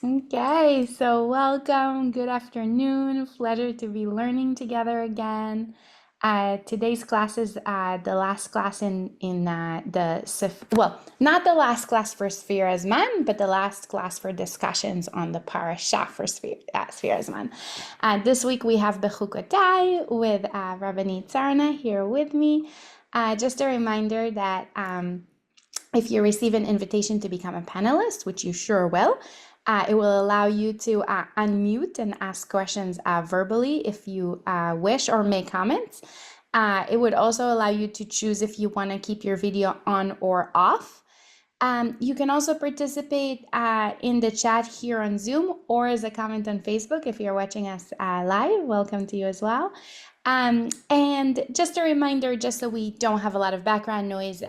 Okay, so welcome, good afternoon. Pleasure to be learning together again. Today's class is the last class in not the last class for Sefira Zman, but the last class for discussions on the Parashah for Sefira Zman. This week we have Bechukotai with Rabbanit Sarna here with me. Just a reminder that if you receive an invitation to become a panelist, which you sure will, it will allow you to unmute and ask questions verbally if you wish or make comments. It would also allow you to choose if you want to keep your video on or off. You can also participate in the chat here on Zoom or as a comment on Facebook if you're watching us live. Welcome to you as well. And just a reminder, just so we don't have a lot of background noise,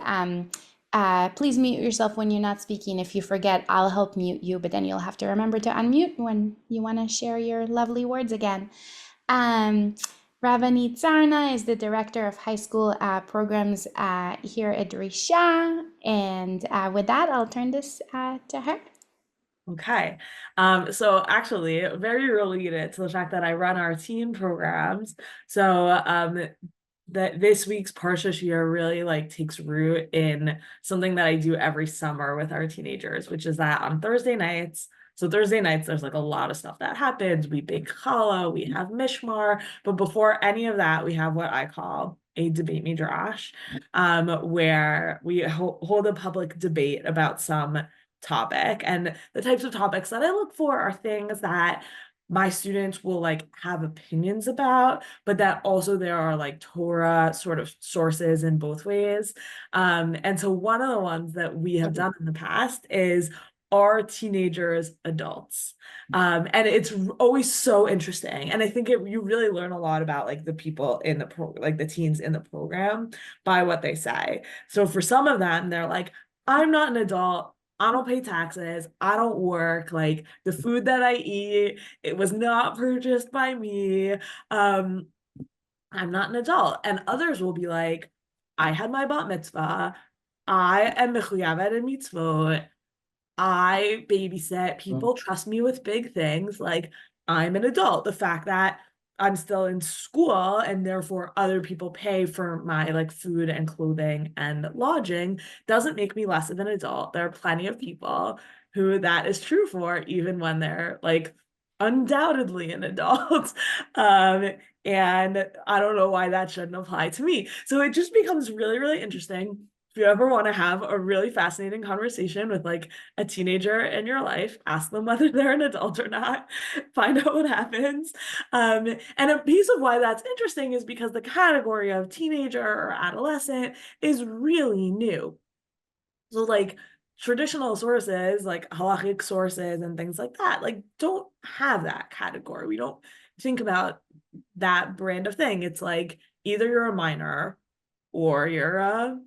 please mute yourself when you're not speaking. If you forget, I'll help mute you, but then you'll have to remember to unmute when you want to share your lovely words again. Rabbanit Sarna is the director of high school programs here at Risha. And with that, I'll turn this to her. Okay. So actually very related to the fact that I run our teen programs. So that this week's Parashah year really takes root in something that I do every summer with our teenagers, which is that on Thursday nights. So Thursday nights, there's a lot of stuff that happens. We bake challah, we have mishmar, but before any of that, we have what I call a debate midrash, where we hold a public debate about some topic. And the types of topics that I look for are things that my students will have opinions about, but that also there are Torah sort of sources in both ways. And so one of the ones that we have done in the past is, are teenagers adults? And it's always so interesting. And I think you really learn a lot about the people in the the teens in the program by what they say. So for some of them, they're like, I'm not an adult. I don't pay taxes. I don't work. The food that I eat, it was not purchased by me. I'm not an adult. And others will be like, I had my bat mitzvah. I am mechuyavet in mitzvot. I babysit. People trust me with big things. I'm an adult. The fact that I'm still in school and therefore other people pay for my food and clothing and lodging doesn't make me less of an adult. There are plenty of people who that is true for, even when they're undoubtedly an adult. And I don't know why that shouldn't apply to me. So it just becomes really, really interesting. If you ever want to have a really fascinating conversation with a teenager in your life, ask them whether they're an adult or not, find out what happens. And a piece of why that's interesting is because the category of teenager or adolescent is really new. So traditional sources, halachic sources and things like that, don't have that category. We don't think about that brand of thing. It's either you're a minor or you're a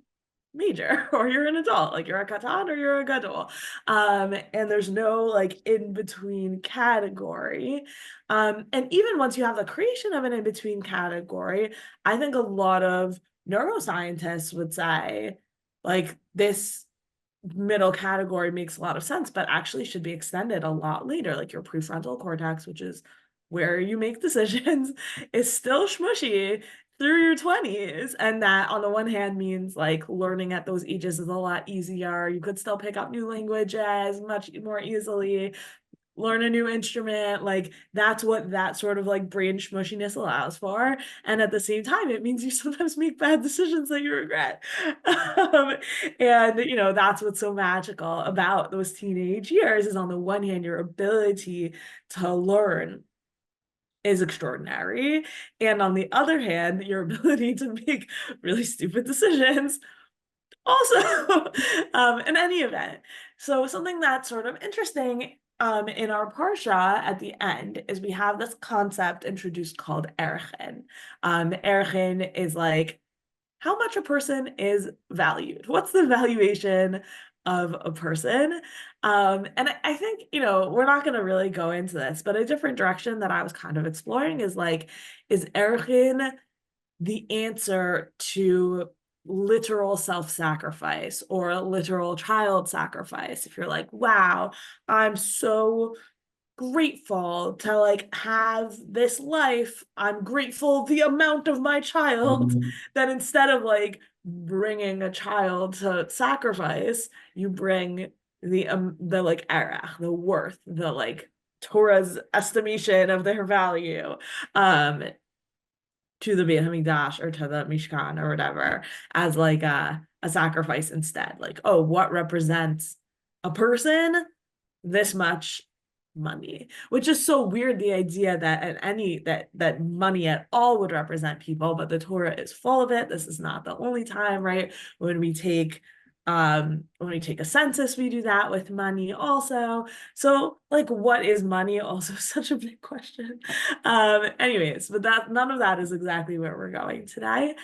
major or you're an adult, you're a katan or you're a gadol, and there's no in between category, and even once you have the creation of an in between category, I think a lot of neuroscientists would say this middle category makes a lot of sense, but actually should be extended a lot later. Your prefrontal cortex, which is where you make decisions, is still smushy through your 20s. And that on the one hand means learning at those ages is a lot easier. You could still pick up new languages much more easily, learn a new instrument. That's what that sort of brain smushiness allows for. And at the same time, it means you sometimes make bad decisions that you regret. And that's what's so magical about those teenage years is, on the one hand, your ability to learn is extraordinary, and on the other hand, your ability to make really stupid decisions also. In any event, so something that's sort of interesting in our parsha at the end is we have this concept introduced called erchin. Erchin is how much a person is valued. What's the valuation of a person? And I think, we're not going to really go into this, but a different direction that I was kind of exploring is is erchin the answer to literal self-sacrifice or literal child sacrifice? If you're wow, I'm so grateful to like have this life. I'm grateful the amount of my child. That instead of like bringing a child to sacrifice, you bring the like erach, the worth, the like Torah's estimation of their value um to the Beit HaMikdash or to the Mishkan or whatever as like a sacrifice instead. Like, oh, what represents a person? This much money, which is so weird, the idea that that money at all would represent people, but the Torah is full of it. This is not the only time, right? When we take a census, we do that with money also. So like, what is money? Also such a big question. Anyways, but that none of that is exactly where we're going today.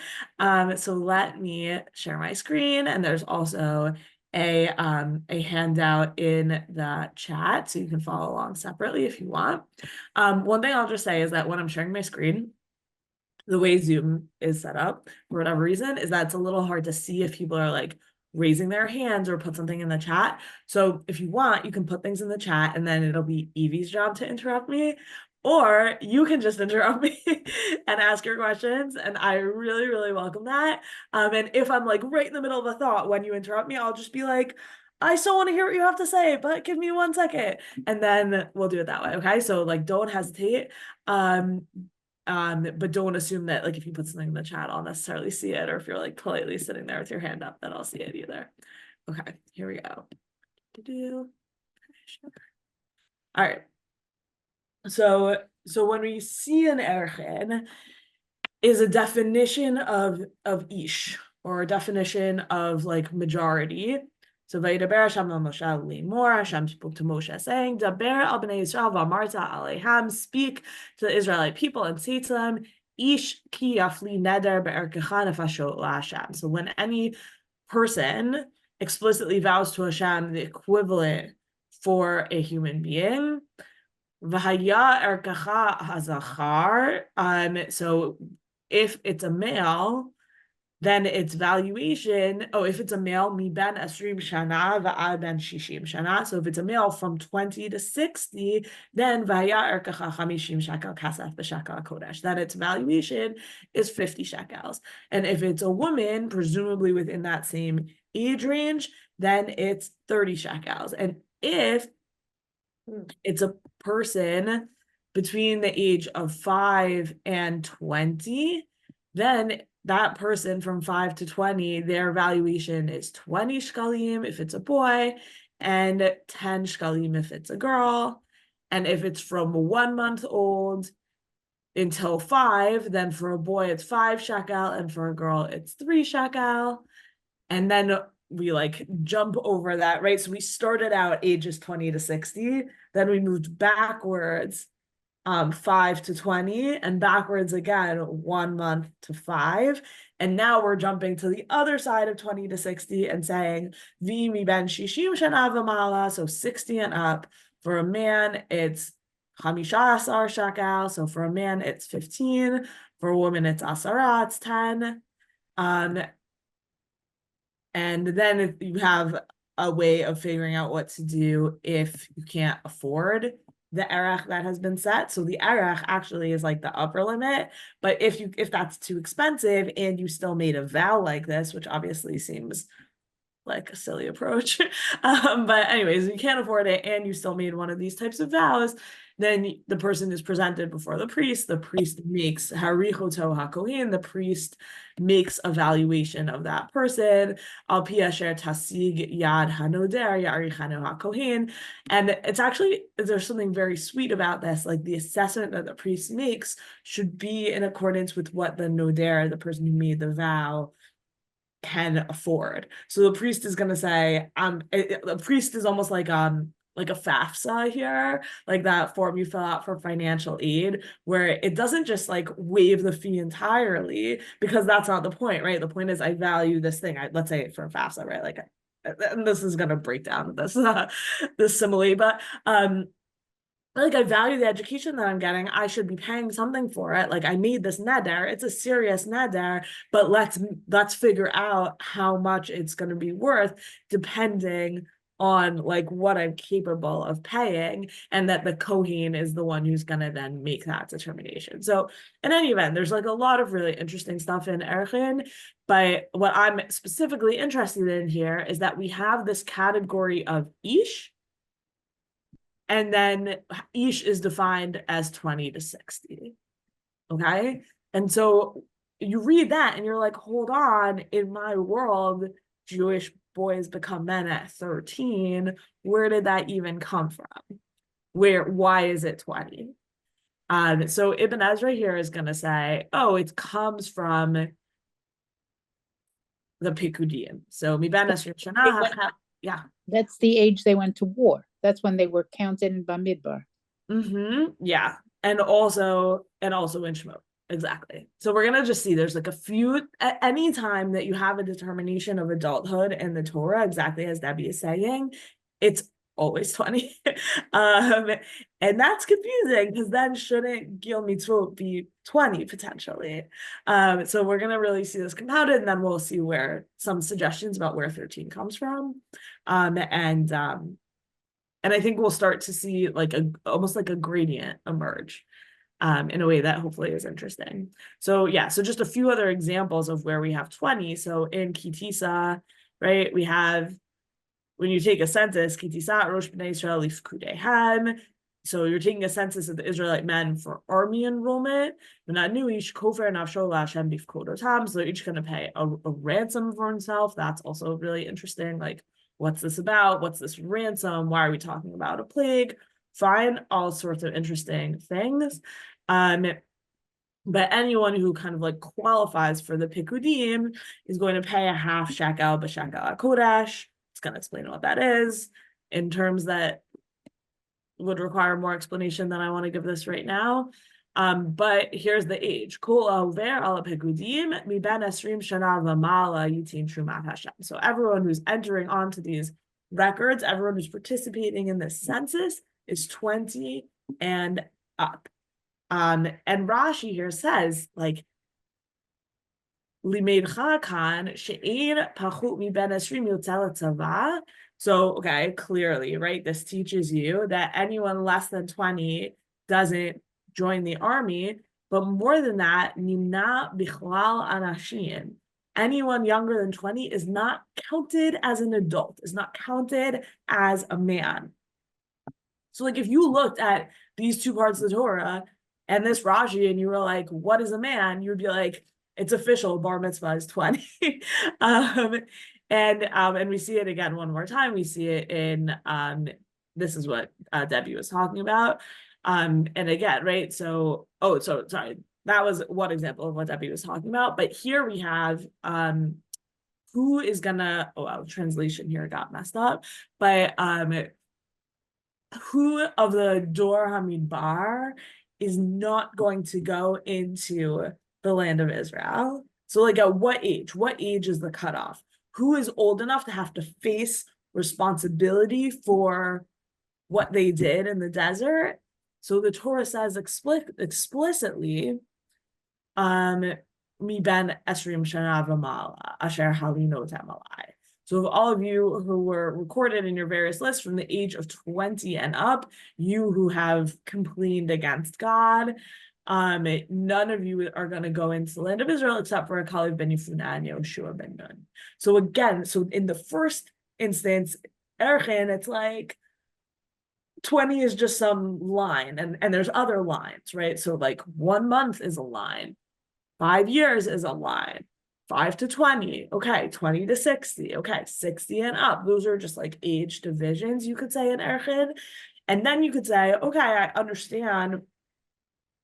So let me share my screen, and there's also a handout in the chat, so you can follow along separately if you want. One thing I'll just say is that when I'm sharing my screen, the way Zoom is set up, for whatever reason, is that it's a little hard to see if people are like raising their hands or put something in the chat. So if you want, you can put things in the chat, and then it'll be Evie's job to interrupt me. Or you can just interrupt me and ask your questions, and I really, really welcome that. And if I'm like right in the middle of a thought when you interrupt me, I'll just be like, I still want to hear what you have to say, but give me 1 second. And then we'll do it that way. Okay. So like, don't hesitate. But don't assume that like if you put something in the chat, I'll necessarily see it, or if you're like politely sitting there with your hand up, then I'll see it either. Okay, here we go. All right. So when we see an erchen is a definition of ish, or a definition of like majority. So Vayidaber Hashem el Moshe limor, Hashem spoke to Moshe saying, Daber al bnei Yisrael v'amarta aleiham, speak to the Israelite people and say to them, Ish ki yafli neder be'erkecha nefashot la'Hashem. So when any person explicitly vows to Hashem the equivalent for a human being, v'haya erkecha hazachar, so if it's a male, then its valuation, if it's a male, mi ben esrim shana va'ad ben shishim shana. So if it's a male from 20 to 60, then vaya erkacha chamishim shekel kasef b'shekel kodesh. Then its valuation is 50 shekels. And if it's a woman, presumably within that same age range, then it's 30 shekels. And if it's a person between the age of 5 and 20, then that person from 5 to 20, their valuation is 20 shkalim if it's a boy, and 10 shkalim if it's a girl. And if it's from 1 month old until 5, then for a boy it's 5 shekel, and for a girl it's 3 shekel. And then we like jump over that, right? So we started out ages 20 to 60, then we moved backwards 5 to 20, and backwards again 1 month to 5. And now we're jumping to the other side of 20 to 60 and saying Vimi ben shishim shana v'mala, so 60 and up. For a man, it's chamisha asar shekel. So for a man, it's 15. For a woman, it's asara, it's 10. And then if you have a way of figuring out what to do if you can't afford the erech that has been set. So the erech actually is like the upper limit, but if that's too expensive and you still made a vow like this, which obviously seems like a silly approach, but anyways, you can't afford it and you still made one of these types of vows, then the person is presented before the priest makes harichoto hakohin, the priest makes a valuation of that person, al pi asher tasig yad hanoder yarichanu hakohin. And it's actually, there's something very sweet about this, like the assessment that the priest makes should be in accordance with what the noder, the person who made the vow, can afford. So the priest is going to say, the priest is almost like a FAFSA here, like that form you fill out for financial aid, where it doesn't just like waive the fee entirely, because that's not the point, right? The point is I value this thing. Let's say for FAFSA, right? Like, and this is going to break down this simile, but like I value the education that I'm getting. I should be paying something for it. Like I made this neder. It's a serious neder, but let's figure out how much it's going to be worth depending on like what I'm capable of paying, and that the Kohen is the one who's going to then make that determination. So in any event, there's like a lot of really interesting stuff in Erchin, but what I'm specifically interested in here is that we have this category of Ish, and then Ish is defined as 20 to 60. Okay. And so you read that and you're like, hold on, in my world, Jewish boys become men at 13. Where did that even come from? Why is it 20? So Ibn Ezra here is going to say, oh, it comes from the Pikudim. So Miben Esrim They went, Shana, yeah. that's the age they went to war. That's when they were counted in Bamidbar. Yeah. And also in Shemot. Exactly. So we're gonna just see there's like a few at any time that you have a determination of adulthood in the Torah, exactly as Debbie is saying, it's always 20. And that's confusing because then shouldn't Gil Mitzvot be 20 potentially? So we're gonna really see this compounded, and then we'll see where some suggestions about where 13 comes from. And I think we'll start to see like almost like a gradient emerge in a way that hopefully is interesting. So yeah, so just a few other examples of where we have 20. So in Kitisa, right, we have, when you take a census, Kitisa, Rosh B'nai Israel, Lifkudehem. So you're taking a census of the Israelite men for army enrollment. So each going to pay a ransom for himself. That's also really interesting. Like, what's this about? What's this ransom? Why are we talking about a plague? Fine, all sorts of interesting things. But anyone who kind of like qualifies for the Pikudim is going to pay a half shekel b'shekel HaKodesh. It's going to explain what that is in terms that would require more explanation than I want to give this right now. But here's the age. So everyone who's entering onto these records, everyone who's participating in this census is 20 and up. And Rashi here says, like, so, okay, clearly, right? This teaches you that anyone less than 20 doesn't join the army. But more than that, nimna bichlal anashim. Anyone younger than 20 is not counted as an adult, is not counted as a man. So, like, if you looked at these two parts of the Torah and this Rashi and you were like, what is a man? You would be like, it's official, bar mitzvah is 20. And we see it again one more time. We see it in this is what Debbie was talking about. And again, right? So sorry, that was one example of what Debbie was talking about. But here we have who is gonna, translation here got messed up, but who of the Dor Hamidbar is not going to go into the land of Israel? So, like, at what age? What age is the cutoff? Who is old enough to have to face responsibility for what they did in the desert? So the Torah says explicitly, mi ben esrim shana v'mala asher halino tamalai. So of all of you who were recorded in your various lists from the age of 20 and up, you who have complained against God, none of you are going to go into the land of Israel except for Caleb ben Yefuneh and Yoshua ben Nun. So again, so in the first instance, Erchin, it's like 20 is just some line, and there's other lines, right? So like 1 month is a line, 5 years is a line, 5 to 20, okay, 20 to 60, okay, 60 and up. Those are just like age divisions, you could say, in Erchin. And then you could say, okay, I understand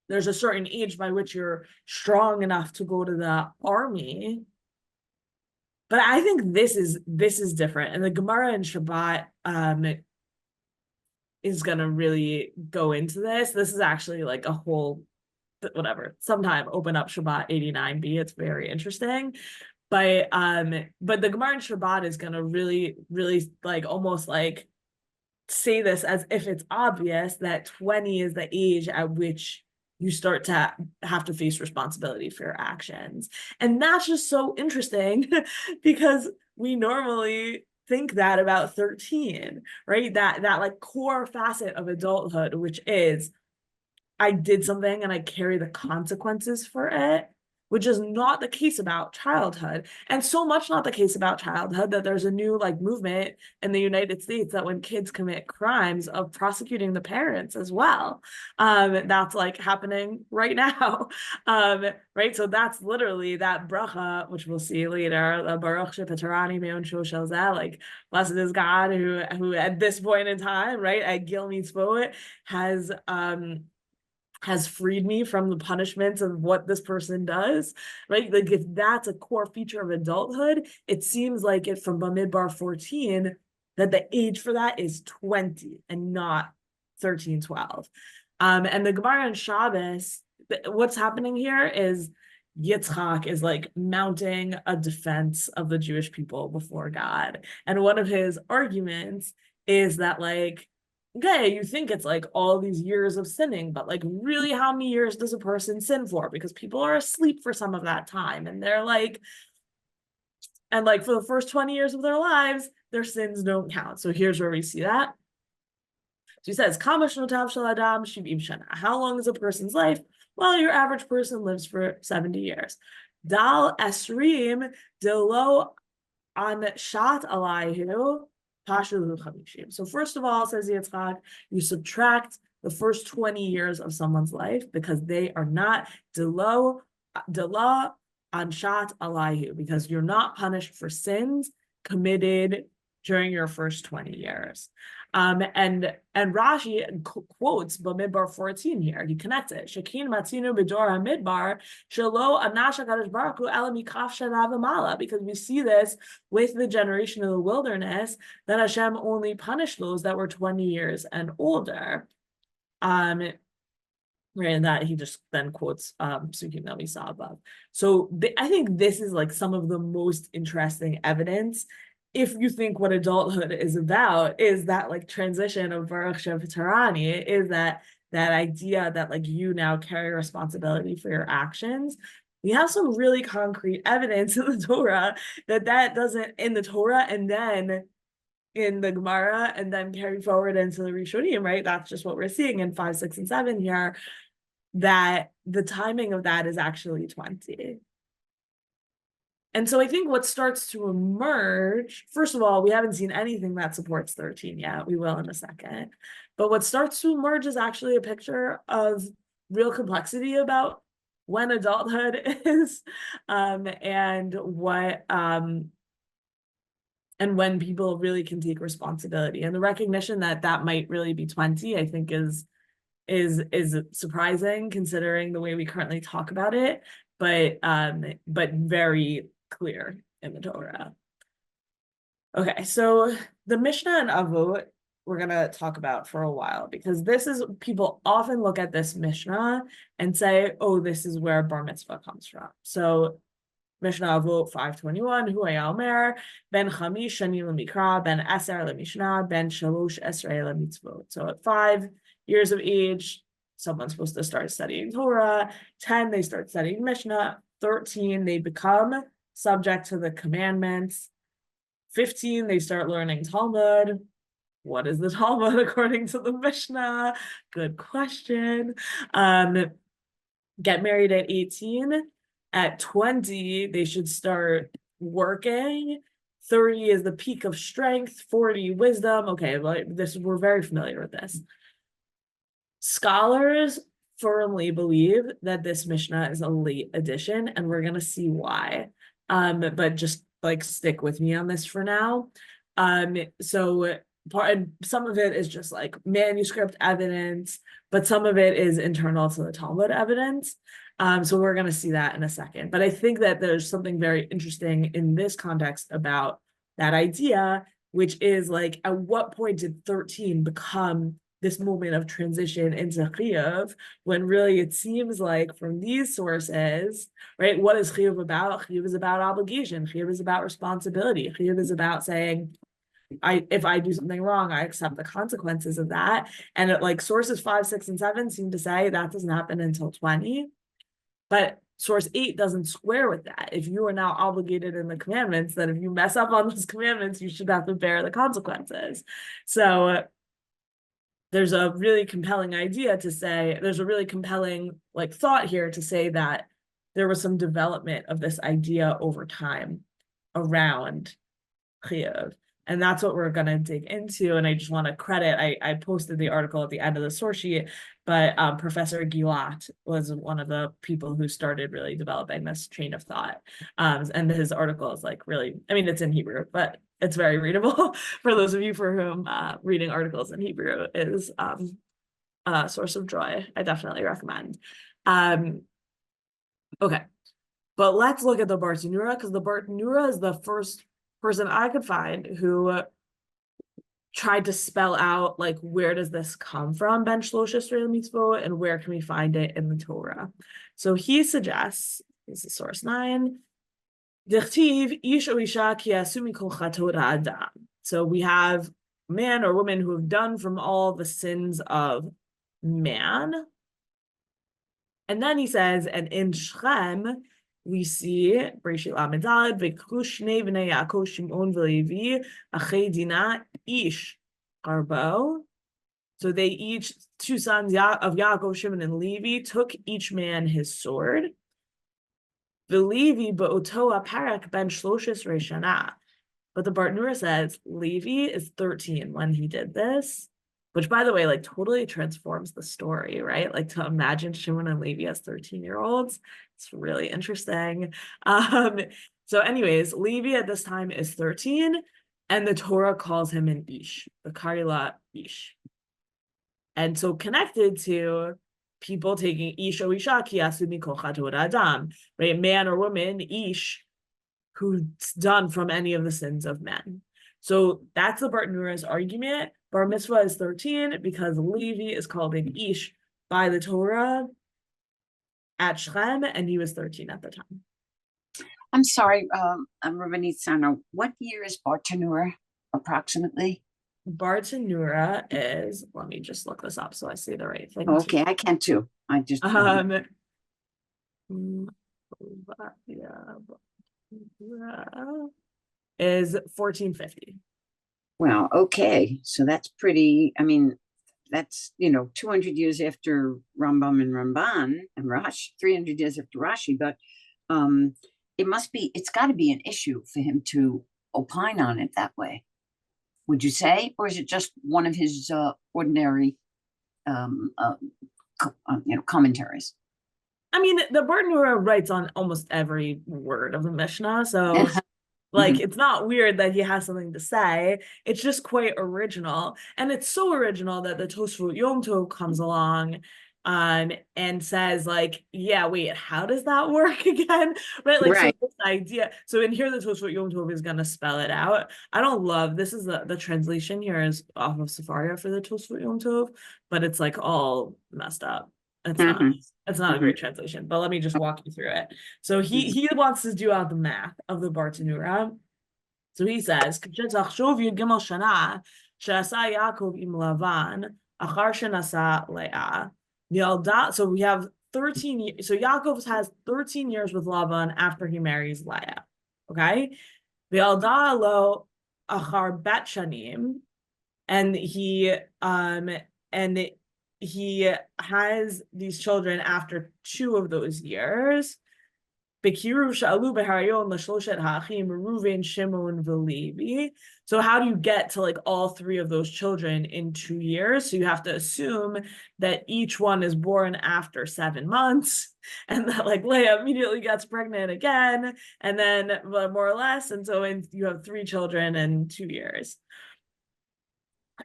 there's a certain age by which you're strong enough to go to the army. But I think this is different. And the Gemara in Shabbat is gonna really go into this. This is actually like a whole sometime open up Shabbat 89b. It's very interesting. But the Gemara in Shabbat is gonna really, really like almost like say this as if it's obvious that 20 is the age at which you start to have to face responsibility for your actions. And that's just so interesting because we normally think that about 13, right? That like core facet of adulthood, which is I did something and I carry the consequences for it, which is not the case about childhood. And so much not the case about childhood that there's a new like movement in the United States that when kids commit crimes of prosecuting the parents as well. That's like happening right now. Right. So that's literally that bracha, which we'll see later, the Baruch Shepatarani Meon Shoshel Zeh, like blessed is God who at this point in time, right, at Gil Mitzvot has freed me from the punishments of what this person does, right? Like if that's a core feature of adulthood, it seems like it from Bamidbar 14 that the age for that is 20 and not 13, 12. And the Gemara on Shabbos, what's happening here is Yitzchak is like mounting a defense of the Jewish people before God. And one of his arguments is that like, okay, you think it's like all these years of sinning, but like really how many years does a person sin for? Because people are asleep for some of that time and they're like, and like for the first 20 years of their lives, their sins don't count. So here's where we see that. So he says, how long is a person's life? Well, your average person lives for 70 years. Dal esrim delo an shat alayhu. So first of all, says Yitzchak, you subtract the first 20 years of someone's life because they are not dela anshat alayhu, because you're not punished for sins committed during your first 20 years. And Rashi quotes Bamidbar 14 here. He connects it. Shakin matzinu b'dor hamidbar shelo anash HaKadosh Baruch Hu ela mikaf shana v'mala, because we see this with the generation of the wilderness that Hashem only punished those that were 20 years and older. Right, and that he just then quotes Psukim that we saw above. So I think this is like some of the most interesting evidence. If you think what adulthood is about, is that like transition of Baruch Shepatarani, is that idea that like you now carry responsibility for your actions. We have some really concrete evidence in the Torah that doesn't, in the Torah and then in the Gemara and then carry forward into the Rishonim, right? That's just what we're seeing in 5, 6, and 7 here, that the timing of that is actually 20. And so I think what starts to emerge, first of all, we haven't seen anything that supports 13 yet. We will in a second. But what starts to emerge is actually a picture of real complexity about when adulthood is, and what and when people really can take responsibility. And the recognition that that might really be 20, I think is surprising considering the way we currently talk about it, but very clear in the Torah. Okay, so the Mishnah and Avot we're gonna talk about for a while, because this is, people often look at this Mishnah and say, oh, this is where Bar Mitzvah comes from. So Mishnah Avot 5:21, Hu haya omer, ben chamish shani lemikra, ben eser lemishnah, ben shalosh esrei lemitzvot. So at 5 years of age, someone's supposed to start studying Torah. 10, they start studying Mishnah. 13, they become subject to the commandments. 15, they start learning Talmud. What is the Talmud according to the Mishnah? Good question. Get married at 18. At 20, they should start working. 30 is the peak of strength. 40, wisdom. Okay, well, we're very familiar with this. Scholars firmly believe that this Mishnah is a late addition, and we're going to see why. But just like stick with me on this for now. So some of it is just like manuscript evidence, but some of it is internal to the Talmud evidence. So we're going to see that in a second. But I think that there's something very interesting in this context about that idea, which is like, at what point did 13 become this moment of transition into chiyuv, when really it seems like from these sources, right, what is chiyuv about? Chiyuv is about obligation. Chiyuv is about responsibility. Chiyuv is about saying, if I do something wrong, I accept the consequences of that. And it, like sources 5, 6, and 7 seem to say that doesn't happen until 20. But source 8 doesn't square with that. If you are now obligated in the commandments, that if you mess up on those commandments, you should have to bear the consequences. So there's a really compelling idea to say, there's a really compelling like thought here to say that there was some development of this idea over time around chiyuv. And that's what we're going to dig into. And I just want to credit, I posted the article at the end of the source sheet, but Professor Gilat was one of the people who started really developing this train of thought. And his article is like really, I mean, it's in Hebrew, but it's very readable for those of you for whom reading articles in Hebrew is a source of joy. I definitely recommend. Okay, but let's look at the Bartanura, because the Bartanura is the first person I could find who tried to spell out like, where does this come from, Ben Shlosh Yisrael Mitzvot, and where can we find it in the Torah? So he suggests, this is source 9, Dichtiv ish o isha ki yasu mikol chatot ha'adam. So we have man or woman who have done from all the sins of man. And then he says, and in Shechem, we see Bereshit Lamed Daled, V'kru shnei bnei Yaakov Shimon v'Levi achei Dina ish Garbo. So they each, two sons of Yaakov, Shimon, and Levi, took each man his sword. V'Levi ba'oto aparak ben shloshes reshana. But the Bartanura says Levi is 13 when he did this, which, by the way, like totally transforms the story, right? Like to imagine Shimon and Levi as 13-year-olds. It's really interesting. So anyways, Levi at this time is 13, and the Torah calls him an Ish, the Karila Ish. And so connected to people taking Ish o Isha ki yasu mikol chatot adam, right? Man or woman, Ish, who's done from any of the sins of men. So that's the Bartanura's argument. Bar mitzvah is 13 because Levi is called an Ish by the Torah at Shechem, and he was 13 at the time. I'm sorry, I'm Rabbanit Sarna. What year is Bartanura approximately? Bartanura is, let me just look this up so I say the right thing. Okay, I can too. I just is 1450. well, okay. So that's pretty, I mean, that's 200 years after Rambam and Ramban and Rashi, 300 years after Rashi, but it's got to be an issue for him to opine on it that way. Would you say, or is it just one of his ordinary commentaries? I mean, the Bartanura writes on almost every word of the Mishnah, so like it's not weird that he has something to say. It's just quite original, and it's so original that the Tosfot Yom Tov comes along and says like, yeah, wait, how does that work again? Right? Like, right. So this idea. So in here, the Tosfot Yom Tov is gonna spell it out. I don't love this is the translation here is off of Sefira for the Tosfot Yom Tov, but it's like all messed up. It's not a great translation, but let me just walk you through it. So he wants to do out the math of the Bartanura. So he says, so we have 13 years. So Yaakov has 13 years with Lavan after he marries Leah. Okay. And he has these children after 2 of those years. So how do you get to like all 3 of those children in 2 years? So you have to assume that each one is born after 7 months, and that like Leah immediately gets pregnant again, and then more or less, and so you have 3 children in 2 years.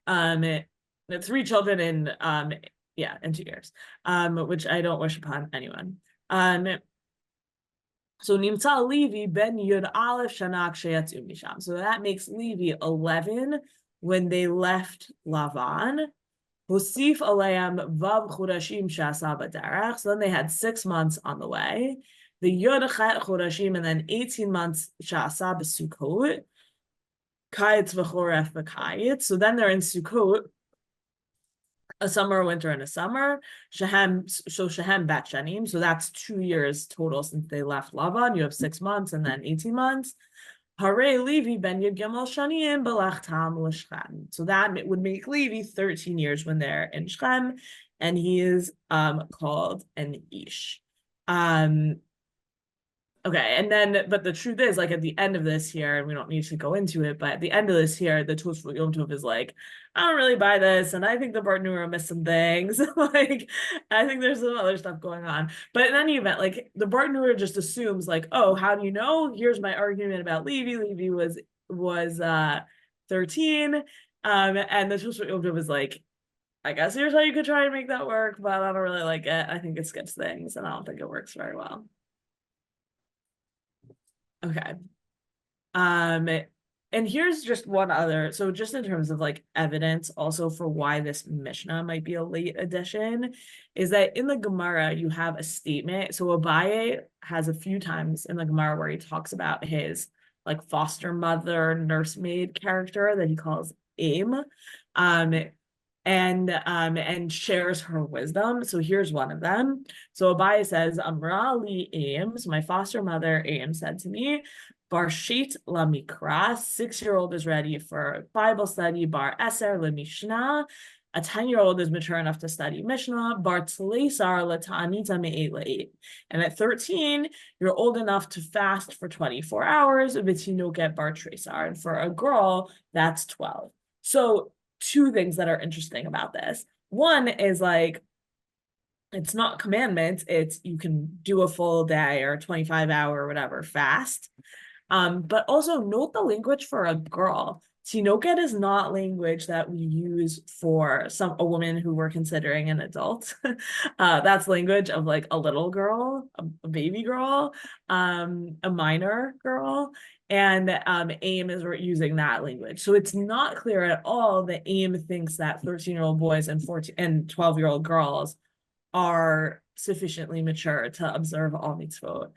3 children in 2 years, which I don't wish upon anyone. So Nimtza Levi ben Yud Aleph Shanak Sheyatzu Misham. So that makes Levi 11 when they left Lavan. Hosif Aleim Vav Chodashim Shasa Baderach. So then they had 6 months on the way. The Yud Chet Chodashim, and then 18 months Shasa B'Sukkot. Kayetz v'choref v'kayetz. So then they're in Sukkot. a summer, a winter, and a summer. Shehem bat shanim. So that's 2 years total since they left Lavan. You have 6 months and then 18 months. Hare Levi ben Yud Gimel shanim belachtam l'Shechem. So that would make Levi 13 years when they're in Shechem, and he is called an Ish. Okay, and then, but the truth is, like, at the end of this here, and we don't need to go into it, but at the end of this here, the Tosfot Yom Tov is like, I don't really buy this, and I think the Bartenura missed some things. Like, I think there's some other stuff going on. But in any event, like, the Bartenura just assumes, like, oh, how do you know? Here's my argument about Levi. Levi was 13, and the Tosfot Yom Tov is like, I guess here's how you could try and make that work, but I don't really like it. I think it skips things, and I don't think it works very well. Okay. And here's just one other, so just in terms of like evidence also for why this Mishnah might be a late addition, is that in the Gemara you have a statement. So Abaye has a few times in the Gemara where he talks about his like foster mother, nursemaid character that he calls Aim, and shares her wisdom. So here's one of them. So Abaye says, Amra li Aim, so my foster mother Aim said to me, Barshit la Mikra, 6-year-old is ready for Bible study. Bar Eser la Mishnah, a 10-year-old is mature enough to study Mishnah. Bar Tleisar la Ta'anita me'et la'et. And at 13, you're old enough to fast for 24 hours. V'tinoket bar Tresar. And for a girl, that's 12. So 2 things that are interesting about this. One is like, it's not commandments, it's you can do a full day or 25-hour or whatever fast. But also note the language for a girl. Tinoket is not language that we use for a woman who we're considering an adult. That's language of like a little girl, a baby girl, a minor girl. And AIM is using that language. So it's not clear at all that AIM thinks that 13-year-old boys and 14 and 12-year-old girls are sufficiently mature to observe all mitzvot.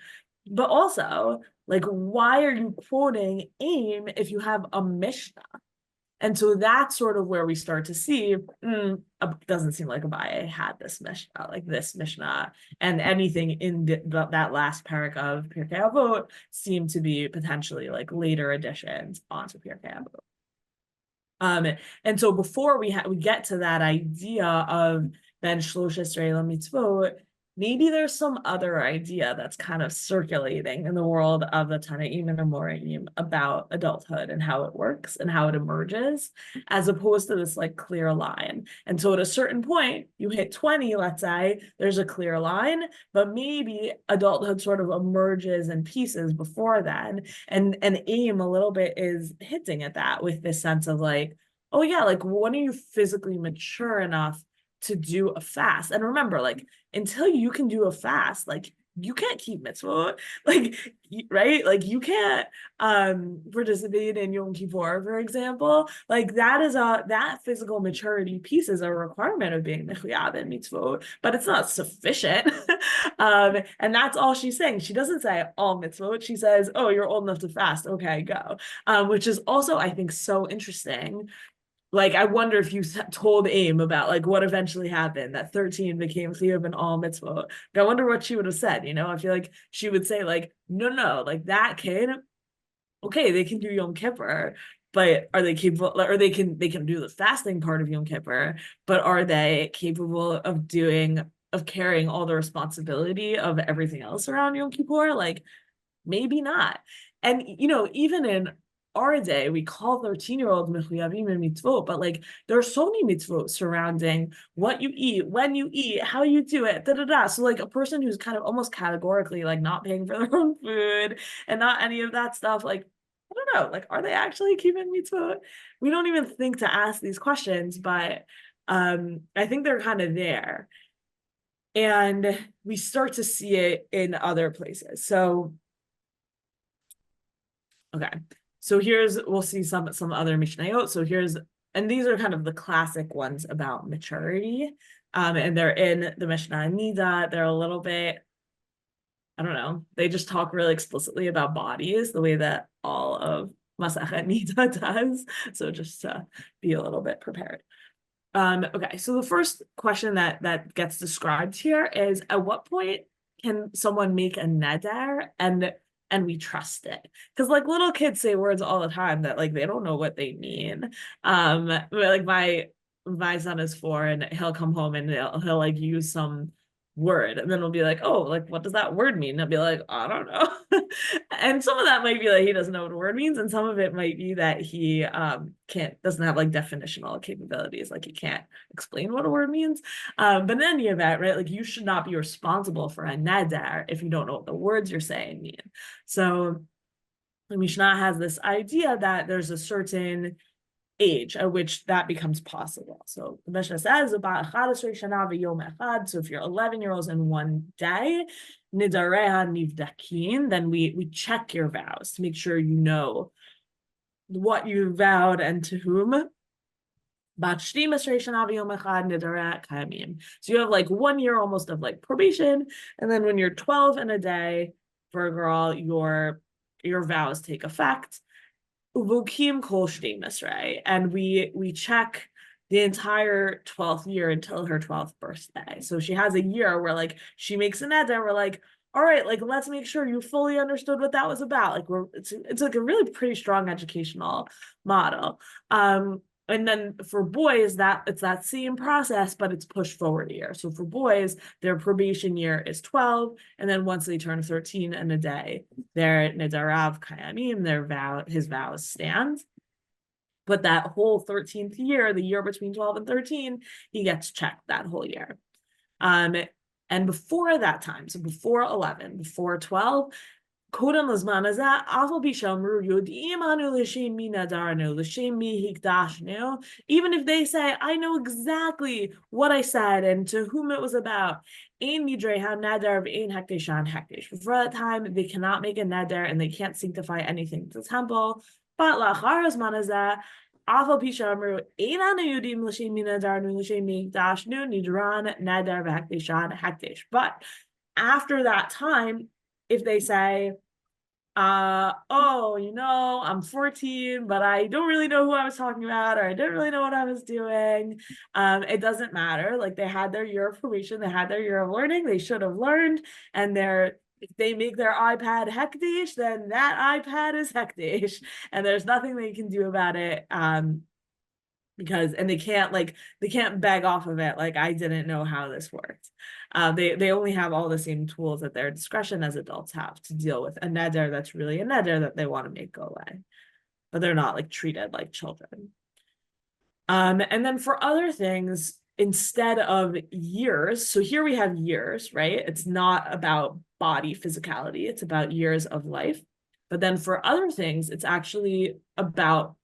But also, like, why are you quoting AIM if you have a Mishnah? And so that's sort of where we start to see, doesn't seem like Abaye had this Mishnah, and anything in that last parak of Pirkei Avot seemed to be potentially like later additions onto Pirkei Avot. And so before we get to that idea of Ben Shlosh Esrei Mitzvot, maybe there's some other idea that's kind of circulating in the world of the Tanaim and the Amoraim about adulthood and how it works and how it emerges, as opposed to this like clear line. And so at a certain point, you hit 20, let's say, there's a clear line, but maybe adulthood sort of emerges in pieces before then. And AIM a little bit is hinting at that with this sense of like, oh yeah, like when are you physically mature enough to do a fast? And remember, like, until you can do a fast, like, you can't keep mitzvot, like, right? Like, you can't participate in Yom Kippur, for example. Like, that physical maturity piece is a requirement of being mechuyav in mitzvot, but it's not sufficient. And that's all she's saying. She doesn't say all mitzvot. She says, oh, you're old enough to fast. Okay, go. Which is also, I think, so interesting. Like, I wonder if you told AIM about like what eventually happened, that 13 became chiyuv in all mitzvot. I wonder what she would have said, you know? I feel like she would say like, no, like that kid, okay, they can do Yom Kippur, but are they capable, or they can do the fasting part of Yom Kippur, but are they capable of carrying all the responsibility of everything else around Yom Kippur? Like, maybe not. And, you know, even in our day, we call 13-year-olds mechuyavim in mitzvot, but like there are so many mitzvot surrounding what you eat, when you eat, how you do it, So like a person who's kind of almost categorically like not paying for their own food and not any of that stuff, like, I don't know, like, are they actually keeping mitzvot? We don't even think to ask these questions, but I think they're kind of there. And we start to see it in other places. So, okay. So we'll see some other Mishnayot. So and these are kind of the classic ones about maturity. And they're in the Mishnah Nida. They're a little bit, I don't know, they just talk really explicitly about bodies, the way that all of Masachet Nida does. So just to be a little bit prepared. Okay, so the first question that gets described here is, at what point can someone make a neder and we trust it? Because like little kids say words all the time that like they don't know what they mean. Like my son is 4 and he'll come home and he'll like use some word and then we'll be like, oh, like what does that word mean? And I'll be like, I don't know. And some of that might be like he doesn't know what a word means, and some of it might be that he doesn't have like definitional capabilities, like he can't explain what a word means. But in any event, right, like you should not be responsible for a neder if you don't know what the words you're saying mean. So the Mishnah has this idea that there's a certain age at which that becomes possible. So the Mishnah says about so if you're 11-year-olds in one day, nidareha nivdakin, then we check your vows to make sure you know what you vowed and to whom. So you have like 1 year almost of like probation, and then when you're 12 and a day for a girl, your vows take effect. Uvukim kol shtimas, right? And we check the entire 12th year until her 12th birthday. So she has a year where like she makes an neder, we're like, all right, like let's make sure you fully understood what that was about. Like it's like a really pretty strong educational model. And then for boys, that it's that same process, but it's pushed forward a year. So for boys, their probation year is 12, and then once they turn 13 and a day, their nidarav kayamim, his vows stand. But that whole 13th year, the year between 12 and 13, he gets checked that whole year. And before that time, so before 11, before 12, even if they say, I know exactly what I said and to whom it was about, before that time, they cannot make a neder and they can't sanctify anything to the temple. But but after that time, if they say, oh, I'm 14, but I don't really know who I was talking about, or I didn't really know what I was doing. It doesn't matter. Like they had their year of probation, they had their year of learning, they should have learned, and if they make their iPad hektish, then that iPad is hektish, and there's nothing they can do about it. Because they can't beg off of it like I didn't know how this worked. They only have all the same tools at their discretion as adults have to deal with a neder that's really a neder that they want to make go away, but they're not like treated like children. And then for other things, instead of years, so here we have years, right? It's not about body physicality, it's about years of life. But then for other things, it's actually about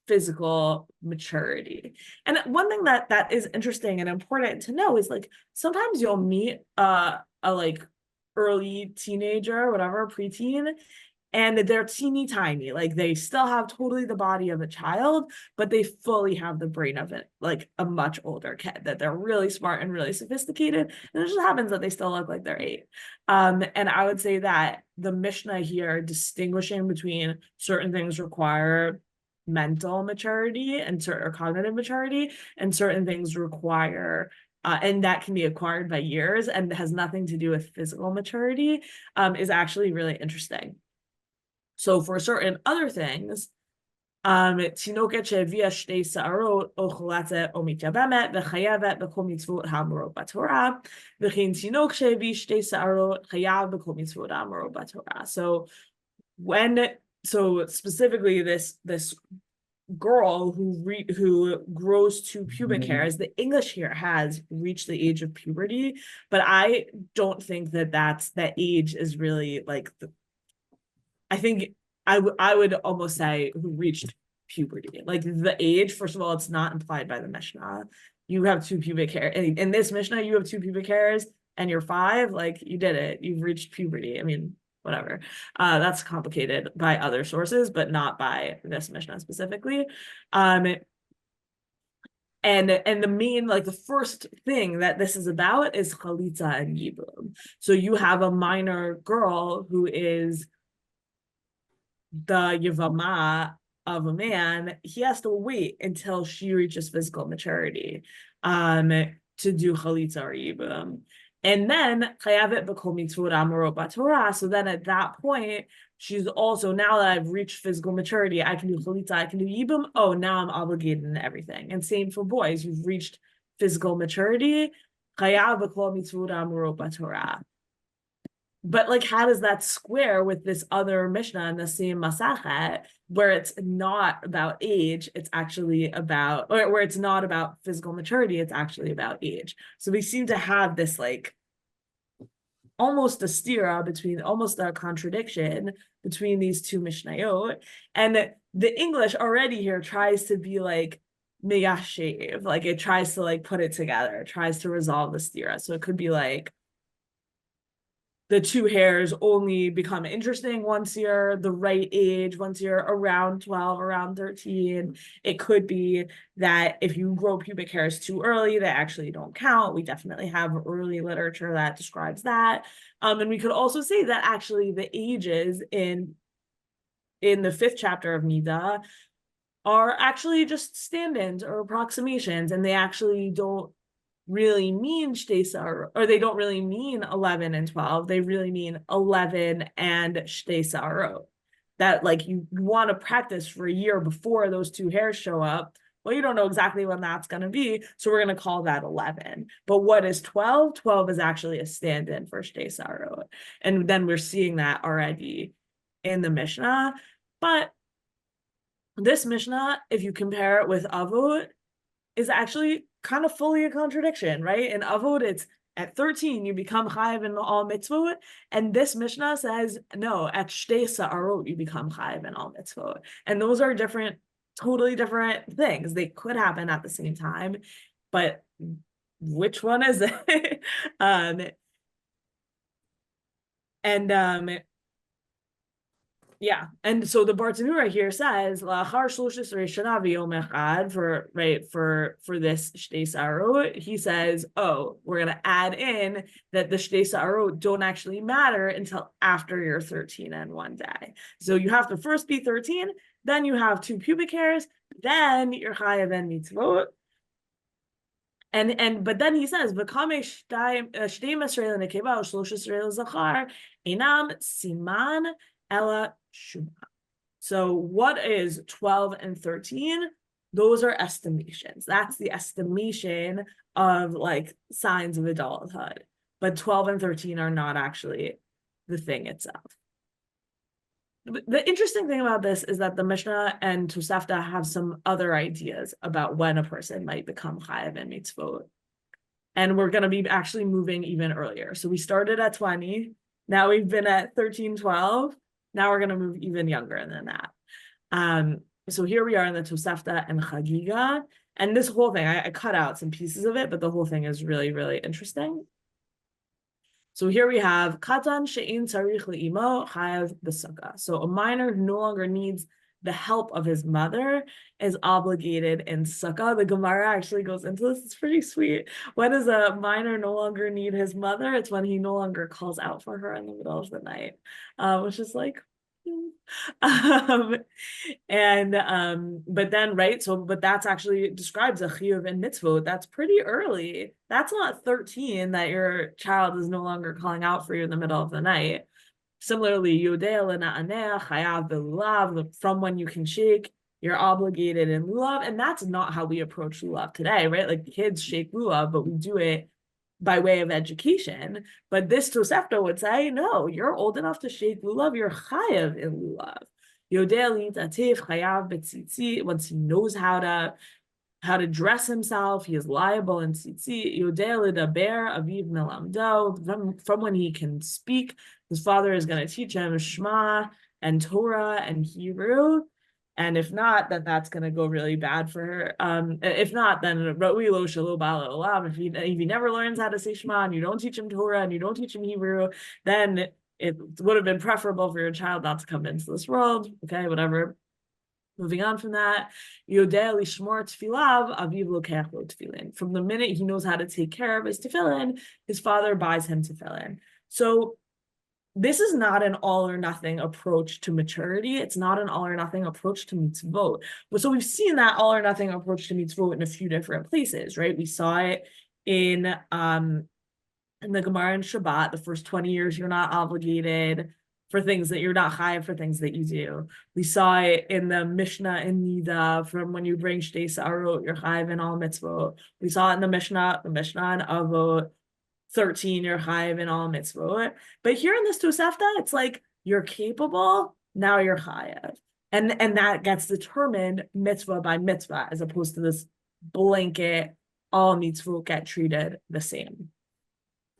physical maturity. And one thing that is interesting and important to know is like sometimes you'll meet a like early teenager or whatever, preteen, and they're teeny tiny, like they still have totally the body of a child, but they fully have the brain of it like a much older kid, that they're really smart and really sophisticated, and it just happens that they still look like they're 8. And I would say that the Mishnah here distinguishing between certain things require mental maturity and or cognitive maturity, and certain things require and that can be acquired by years and has nothing to do with physical maturity, is actually really interesting. So for certain other things, תינוקת שהביאה 2 שערות או חולצת או מתייבמת וחייבת בכל מצוות האמורות בתורה, וכן תינוק שהביא 2 שערות חייב בכל מצוות האמורות בתורה. So specifically this girl who grows to pubic hairs, the English here has reached the age of puberty, but I don't think that age is really like I think I would almost say who reached puberty. Like the age, first of all, it's not implied by the Mishnah. You have 2 pubic hairs. In this Mishnah, you have 2 pubic hairs and you're 5, like you did it. You've reached puberty. I mean, whatever. That's complicated by other sources, but not by this Mishnah specifically. And the main, like the first thing that this is about is chalitza and yibum. So you have a minor girl who is the Yavama of a man, he has to wait until she reaches physical maturity to do chalitza or yibum. And then chayavet b'kol mitzvot amorot b'Torah. So then at that point, she's also, now that I've reached physical maturity, I can do chalitza, I can do yibum. Oh, now I'm obligated in everything. And same for boys, you've reached physical maturity, chayav b'kol mitzvot amorot b'Torah. But like, how does that square with this other Mishnah in the same Masachet, where it's not about age, it's actually about, or where it's not about physical maturity, it's actually about age. So we seem to have this like almost a stira between, almost a contradiction between these two Mishnayot. And the English already here tries to be like meyashev, like it tries to like put it together, it tries to resolve the stira. So it could be like, the two hairs only become interesting once you're the right age, once you're around 12, around 13. It could be that if you grow pubic hairs too early, they actually don't count. We definitely have early literature that describes that. And we could also say that actually the ages in the 5th chapter of Nida are actually just stand-ins or approximations, and they actually don't really mean shtei sarot, or they don't really mean 11 and 12. They really mean 11 and shtei sarot. That like you want to practice for a year before those two hairs show up. Well, you don't know exactly when that's going to be, so we're going to call that 11. But what is 12? 12 is actually a stand-in for shtei sarot. And then we're seeing that already in the Mishnah. But this Mishnah, if you compare it with Avot, is actually kind of fully a contradiction, right? In Avot, it's at 13, you become chayiv in all mitzvot. And this Mishnah says, no, at shtei sa'arot, you become chayiv in all mitzvot. And those are different, totally different things. They could happen at the same time, but which one is it? Yeah, and so the Bartanura here says la'achar shloshes reishana v'yom echad for this shtei sarot. He says, oh, we're gonna add in that the shtei sarot don't actually matter until after you're 13 and 1 day. So you have to first be 13, then you have 2 pubic hairs, then you're chayav and mitzvot. But then he says, "V'kame shtei Yisrael nekeva u'shlosh Yisrael zachar einam siman ela shuma." So what is 12 and 13? Those are estimations. That's the estimation of like signs of adulthood. But 12 and 13 are not actually the thing itself. The interesting thing about this is that the Mishnah and Tosefta have some other ideas about when a person might become chayav and mitzvot. And we're going to be actually moving even earlier. So we started at 20. Now we've been at 13, 12. Now we're going to move even younger than that. So here we are in the Tosefta and Chagiga. And this whole thing, I cut out some pieces of it, but the whole thing is really, really interesting. So here we have Katan she'in tzarich le'imo chayav b'sukkah. So a minor who no longer needs the help of his mother is obligated in sukkah. The Gemara actually goes into this. It's pretty sweet. When does a minor no longer need his mother? It's when he no longer calls out for her in the middle of the night, which is like, but then right, so but that's actually describes a chiyuv and mitzvot. That's pretty early. That's not 13 that your child is no longer calling out for you in the middle of the night. Similarly, yodei l'na'aneh chayav b'lulav, from when you can shake, you're obligated in lulav. And that's not how we approach lulav today, right? Like kids shake lulav, but we do it by way of education. But this Tosefta would say, no, you're old enough to shake lulav, you're chayav in lulav. Yodei l'tatif chayav b'tzitzi, once he knows how to dress himself, he is liable in tzitzi. Yodei l'daber aviv melamdo, from when he can speak, his father is going to teach him Shema and Torah and Hebrew. And if not, then that's going to go really bad for her. If not, then if he never learns how to say Shema and you don't teach him Torah and you don't teach him Hebrew, then it would have been preferable for your child not to come into this world. Okay, whatever. Moving on from that, Yodei lishmor tefilav, aviv lokech lo tefillin. From the minute he knows how to take care of his tefillin, his father buys him tefillin. So this is not an all or nothing approach to maturity. It's not an all or nothing approach to mitzvot. So we've seen that all or nothing approach to mitzvot in a few different places, right? We saw it in the Gemara and Shabbat. The first 20 years, you're not obligated for things that you're not chayav for things that you do. We saw it in the Mishnah in Nida, from when you bring shtei sa'arot, you're chayav in all mitzvot. We saw it in the Mishnah in Avot, 13, you're chayav in all mitzvot. But here in this Tosefta, it's like you're capable, now you're chayav. And that gets determined mitzvah by mitzvah, as opposed to this blanket, all mitzvot get treated the same.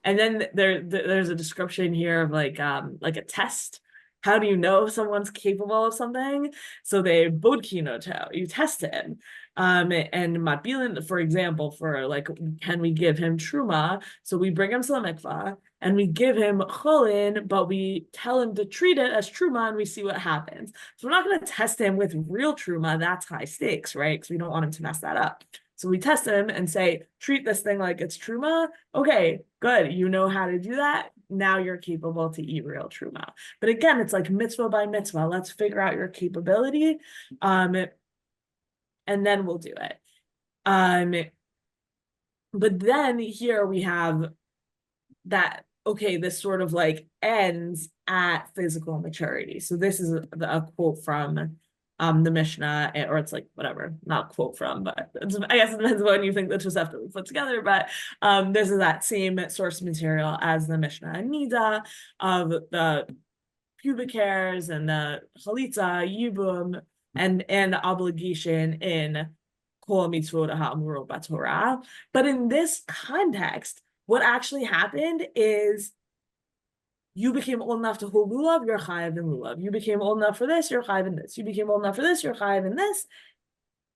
And then there's a description here of like a test. How do you know if someone's capable of something? So they bodkinoto, you test him. And matbilin, for example, for like, can we give him truma? So we bring him to the mikvah and we give him cholin, but we tell him to treat it as truma and we see what happens. So we're not going to test him with real truma. That's high stakes, right? Because we don't want him to mess that up. So we test him and say, treat this thing like it's truma. Okay, good. You know how to do that. Now you're capable to eat real truma. But again, it's like mitzvah by mitzvah. Let's figure out your capability. And then we'll do it. But then here we have that, okay, this sort of like ends at physical maturity. So this is a quote from the Mishnah, or it's like whatever, not quote from, but I guess it depends when you think the Tosefta we put together. But this is that same source material as the Mishnah and Nida of the pubic hairs and the chalitza, yibum, and obligation in kol mitzvot ha'amurot b'Torah. But in this context, what actually happened is you became old enough to hold lulav, you're chayav in lulav. You became old enough for this, you're chayav in this. You became old enough for this, you're chayav in this.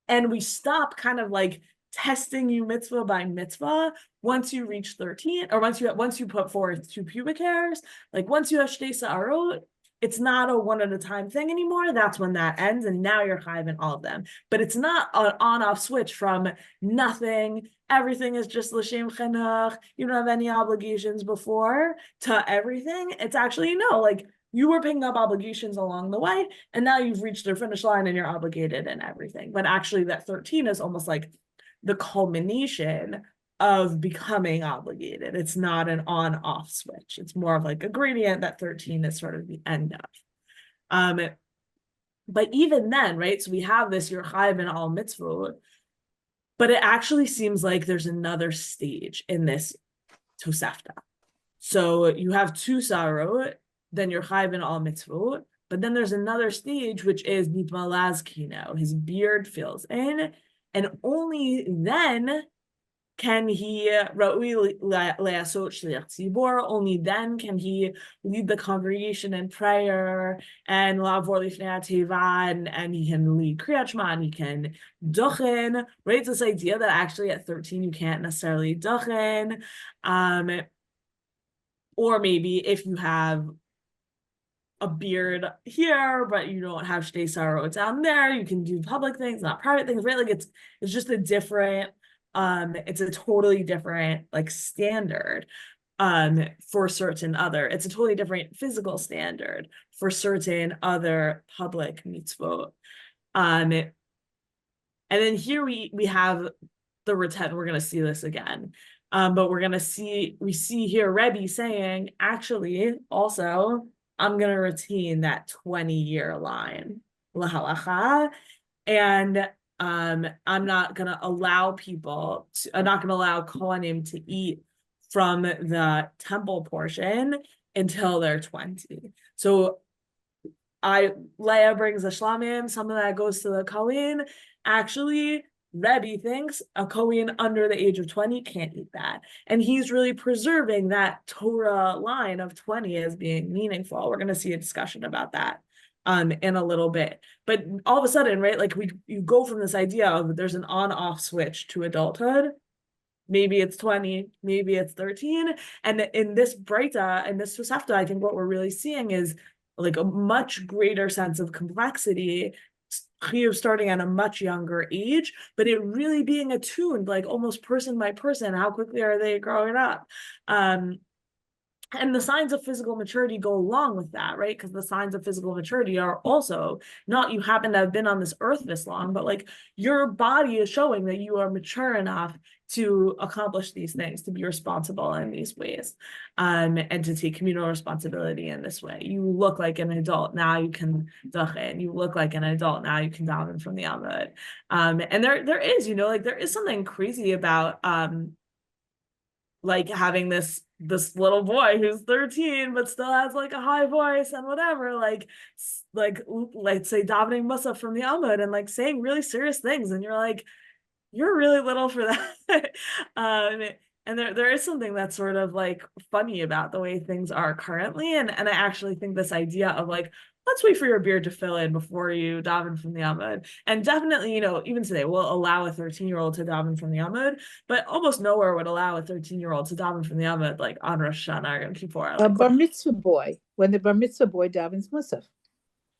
And we stop kind of like testing you mitzvah by mitzvah once you reach 13, or once you put forth 2 pubic hairs. Like once you have shtei sa'arot, it's not a one at a time thing anymore. That's when that ends, and now you're chayav in all of them. But it's not an on-off switch from nothing. Everything is just l'shem chinuch. You don't have any obligations before to everything. It's actually, like you were picking up obligations along the way, and now you've reached the finish line and you're obligated in everything. But actually that 13 is almost like the culmination of becoming obligated. It's not an on-off switch. It's more of like a gradient. That 13 is sort of the end of. But even then, right? So we have this, you're chayav in all mitzvot, but it actually seems like there's another stage in this Tosefta. So you have 2 sarot, then you're chayav in all mitzvot, but then there's another stage, which is nitmalaz kino. His beard fills in, and only then can he only then can he lead the congregation in prayer and lavor lifnei teva, and he can lead kriyat shema, and he can duchen, right? It's this idea that actually at 13 you can't necessarily duchen, or maybe if you have a beard here, but you don't have shtei sarot down there, you can do public things, not private things, right? Like it's just a different, it's a totally different like standard for certain other, it's a totally different physical standard for certain other public mitzvot. And then here we have the retent, we're gonna see this again. But we see here Rebbe saying, actually, also, I'm going to retain that 20-year line, lahalacha, and I'm not going to allow I'm not going to allow Kohanim to eat from the temple portion until they're 20. So Leah brings the shlamim, some of that goes to the Kohen. Actually, Rebbe thinks a Kohen under the age of 20 can't eat that. And he's really preserving that Torah line of 20 as being meaningful. We're going to see a discussion about that in a little bit. But all of a sudden, right, like you go from this idea of there's an on-off switch to adulthood. Maybe it's 20, maybe it's 13. And in this Breita, in this Tosefta, I think what we're really seeing is like a much greater sense of complexity, starting at a much younger age, but it really being attuned, like almost person by person, how quickly are they growing up? And the signs of physical maturity go along with that, right? Because the signs of physical maturity are also not you happen to have been on this earth this long, but like your body is showing that you are mature enough to accomplish these things, to be responsible in these ways, and to take communal responsibility in this way. You look like an adult, now you can dachen. You look like an adult, now you can daven from the Amud. And there is, like there is something crazy about like having this little boy who's 13 but still has like a high voice and whatever, like let's say davening musaf from the Amud and like saying really serious things, and you're like, you're really little for that. And there is something that's sort of like funny about the way things are currently, and I actually think this idea of like, let's wait for your beard to fill in before you daven from the Amud. And definitely, even today we'll allow a 13-year-old to daven from the Amud, but almost nowhere would allow a 13-year-old to daven from the Amud like on Rosh Hashanah or Yom Kippur. A bar mitzvah boy, when the bar mitzvah boy davens musaf.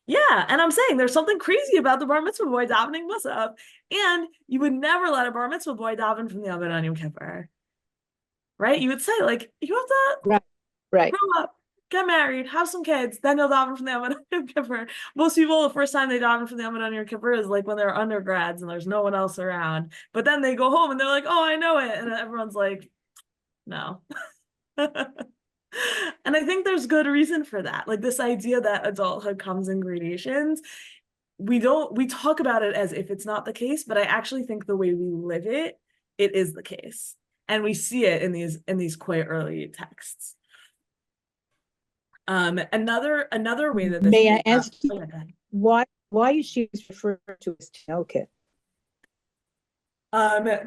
Yeah, and I'm saying there's something crazy about the bar mitzvah boy davening musaf, and you would never let a bar mitzvah boy daven from the Amud on Yom Kippur, right? You would say like, you have to Right. grow up, get married, have some kids, then you'll daven from the Amud on Yom Kippur. Most people, the first time they daven from the Amud on Yom Kippur is like when they're undergrads and there's no one else around. But then they go home and they're like, oh, I know it, and everyone's like, no. And I think there's good reason for that. Like this idea that adulthood comes in gradations. We talk about it as if it's not the case, but I actually think the way we live it is the case. And we see it in these quite early texts. Another way that this May I ask you, oh, why is she referred to as Tinoket?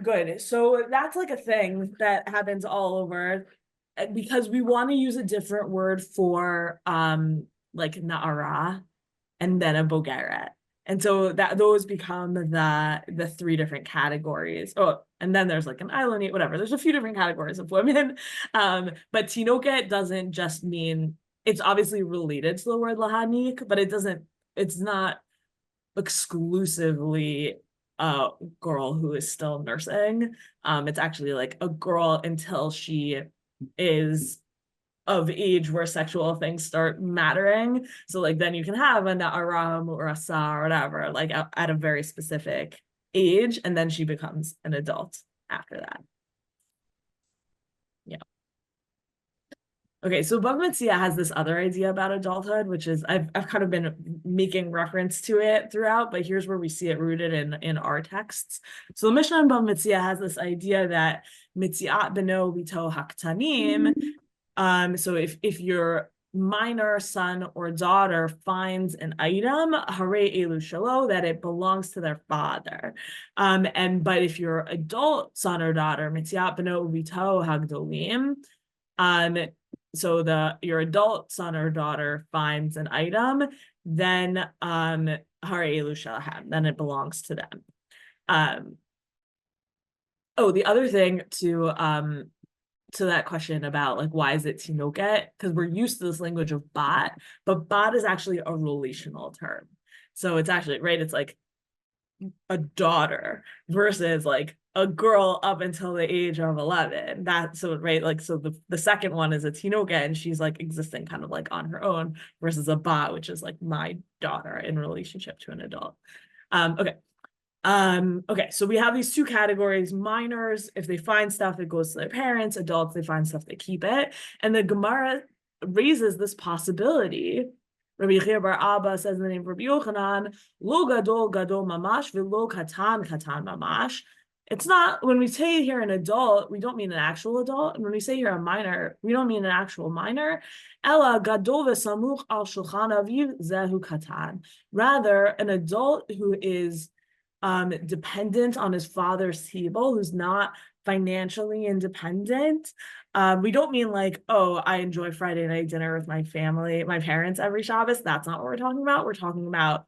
Good. So that's like a thing that happens all over, because we want to use a different word for like na'ara and then a bogeret. And so that those become the three different categories. Oh, and then there's like an Ilonit, whatever. There's a few different categories of women. But tinoket doesn't just mean, it's obviously related to the word lahanik, but it's not exclusively a girl who is still nursing. It's actually like a girl until she is of age where sexual things start mattering. So like then you can have a na'aram or a sa or whatever, like at a very specific age, and then she becomes an adult after that. Yeah. Okay, so Bava Metzia has this other idea about adulthood, which is I've kind of been making reference to it throughout, but here's where we see it rooted in our texts. So the Mishnah in Bava Metzia has this idea that mitziat beno bito haktanim. So if your minor son or daughter finds an item, hare elu shalo, that it belongs to their father. But if your adult son or daughter, mitziat beno bito hagdolim, so your adult son or daughter finds an item, then hare elu shalahem, then it belongs to them. The other thing to that question about like why is it tinoket, because we're used to this language of bat, but bat is actually a relational term. So it's actually right, it's like a daughter versus like a girl up until the age of 11. That's so right, like so the second one is a tinoket, and she's like existing kind of like on her own, versus a bat, which is like my daughter in relationship to an adult. Okay, so we have these two categories. Minors, if they find stuff, it goes to their parents. Adults, they find stuff, they keep it. And the Gemara raises this possibility. Rabbi Yechiya bar Abba says in the name of Rabbi Yochanan, lo gadol gadol mamash v'lo katan katan mamash. It's not, when we say here an adult, we don't mean an actual adult. And when we say here a minor, we don't mean an actual minor. Ella gadol v'samuch al shulchan aviv zehu katan. Rather, an adult who is dependent on his father's table, who's not financially independent. We don't mean like, oh, I enjoy Friday night dinner with my family, my parents every Shabbos. That's not what we're talking about. We're talking about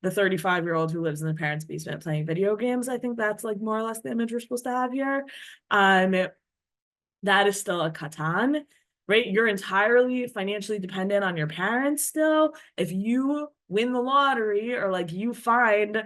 the 35-year-old who lives in the parents' basement playing video games. I think that's like more or less the image we're supposed to have here. That is still a katan, right? You're entirely financially dependent on your parents still. If you win the lottery or like you find